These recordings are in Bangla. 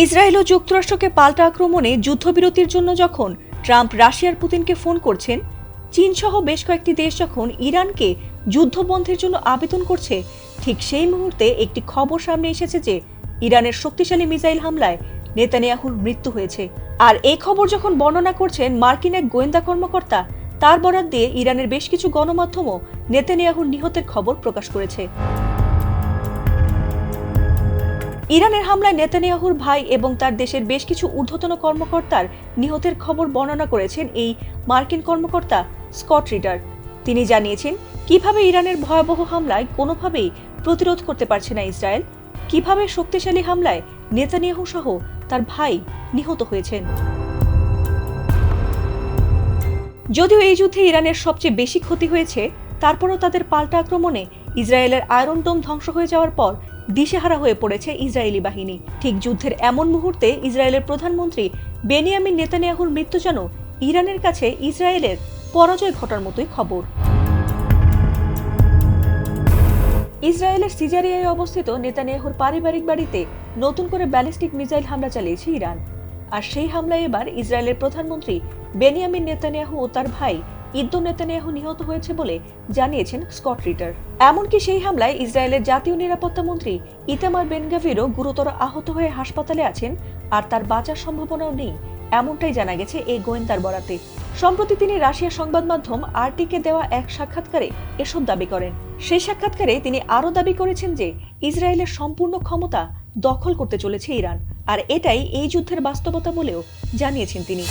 ইসরায়েল ও যুক্তরাষ্ট্রকে পাল্টা আক্রমণে যুদ্ধবিরতির জন্য যখন ট্রাম্প রাশিয়ার পুতিনকে ফোন করছেন, চীনসহ বেশ কয়েকটি দেশ যখন ইরানকে যুদ্ধবন্ধের জন্য আবেদন করছে, ঠিক সেই মুহূর্তে একটি খবর সামনে এসেছে যে ইরানের শক্তিশালী মিসাইল হামলায় নেতানিয়াহুর মৃত্যু হয়েছে। আর এই খবর যখন বর্ণনা করছেন মার্কিন এক গোয়েন্দা কর্মকর্তা, তার বরাত দিয়ে ইরানের বেশ কিছু গণমাধ্যমও নেতানিয়াহুর নিহতের খবর প্রকাশ করেছে। ইরানের হামলায় নেতানিয়াহুর ভাই এবং তার দেশের বেশ কিছু ঊর্ধ্বতন কর্মকর্তার নিহতের খবর বর্ণনা করেছেন এই মার্কিন কর্মকর্তা স্কট রিডার। তিনি জানিয়েছেন কিভাবে ইরানের ভয়াবহ হামলায় কোনোভাবেই প্রতিরোধ করতে পারছে না ইসরায়েল, কিভাবে শক্তিশালী হামলায় নেতানিয়াহু সহ তার ভাই নিহত হয়েছেন। যদিও এই যুদ্ধে ইরানের সবচেয়ে বেশি ক্ষতি হয়েছে, তারপরও তাদের পাল্টা আক্রমণে ইসরায়েলের আয়রন ডোম ধ্বংস হয়ে যাওয়ার পর দিশেহারা হয়ে পড়েছে ইসরায়েলি বাহিনী। ঠিক যুদ্ধের এমন মুহূর্তে ইসরায়েলের প্রধানমন্ত্রী বেনিয়ামিন নেতানিয়াহুর মৃত্যু যেন ইরানের কাছে ইসরায়েলের পরাজয় ঘটার মতোই খবর। ইসরায়েলের সিজারিয়ায় অবস্থিত নেতানিয়াহুর পারিবারিক বাড়িতে নতুন করে ব্যালিস্টিক মিসাইল হামলা চালিয়েছে ইরান। আর সেই হামলায় এবার ইসরায়েলের প্রধানমন্ত্রী বেনিয়ামিন নেতানিয়াহু ও তার ভাই ইদ্দো নেতানিয়াহু নিহত হয়েছে বলে জানিয়েছেন স্কট রিডার। এমনকি সেই হামলায় ইসরায়েলের জাতীয় নিরাপত্তা মন্ত্রী ইতামার বেন গাভিরও গুরুতর আহত হয়ে হাসপাতালে আছেন, আর তার বাঁচার সম্ভাবনাও নেই, এমনটাই জানা গেছে এই গোয়েন্দার বরাতে। সম্প্রতি তিনি রাশিয়া সংবাদ মাধ্যম আরটিকে দেওয়া এক সাক্ষাৎকারে এসব দাবি করেন। সেই সাক্ষাৎকারে তিনি আরও দাবি করেছেন যে ইসরায়েলের সম্পূর্ণ ক্ষমতা দখল করতে চলেছে ইরান, আর এটাই এই যুদ্ধের বাস্তবতা বলেও জানিয়েছেন তিনি।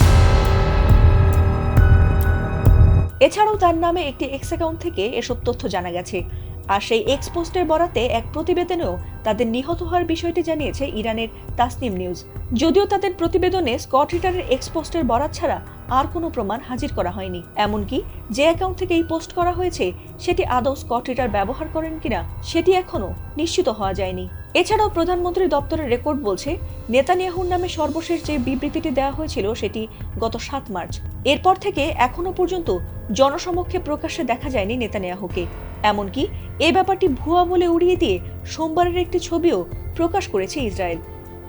এছাড়াও তার নামে একটি এক্স অ্যাকাউন্ট থেকে এসব তথ্য জানা গেছে। আর সেই এক্স পোস্টের বরাতে এক প্রতিবেদনেও তাদের নিহত হওয়ার বিষয়টি জানিয়েছে ইরানের তাসনিম নিউজ। যদিও তাদের প্রতিবেদনে স্কট রিডারের এক্স পোস্টের বরাত ছাড়া আর কোনো প্রমাণ হাজির করা হয়নি। এমনকি যে অ্যাকাউন্ট থেকে এই পোস্ট করা হয়েছে সেটি আদৌ স্কট রিডার ব্যবহার করেন কিনা সেটি এখনও নিশ্চিত হওয়া যায়নি। এছাড়াও প্রধানমন্ত্রী দপ্তরের রেকর্ড বলছে নেতানিয়াহুর নামে সর্বশেষ যে বিবৃতিটি দেওয়া হয়েছিল সেটি গত 7 মার্চ। এরপর থেকে এখনো পর্যন্ত জনসমক্ষে প্রকাশ্যে দেখা যায়নি নেতানিয়াহুকে। এমনকি এই ব্যাপারটি ভুয়া বলে উড়িয়ে দিয়ে সোমবারের একটি ছবিও প্রকাশ করেছে ইসরায়েল,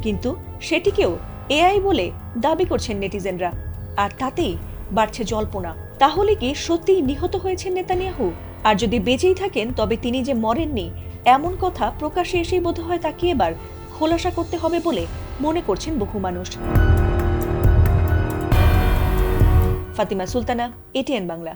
কিন্তু সেটিকেও এআই বলে দাবি করছেন নেটিজেনরা। আর তাতেই বাড়ছে জল্পনা, তাহলে কি সত্যিই নিহত হয়েছেন নেতানিয়াহু? আর যদি বেঁচেই থাকেন তবে তিনি যে মরেননি এমন কথা প্রকাশ্যে এসেই বোধহয় তাকে এবার খোলাসা করতে হবে বলে মনে করছেন বহু মানুষ। ফাতিমা সুলতানা, এটিএন বাংলা।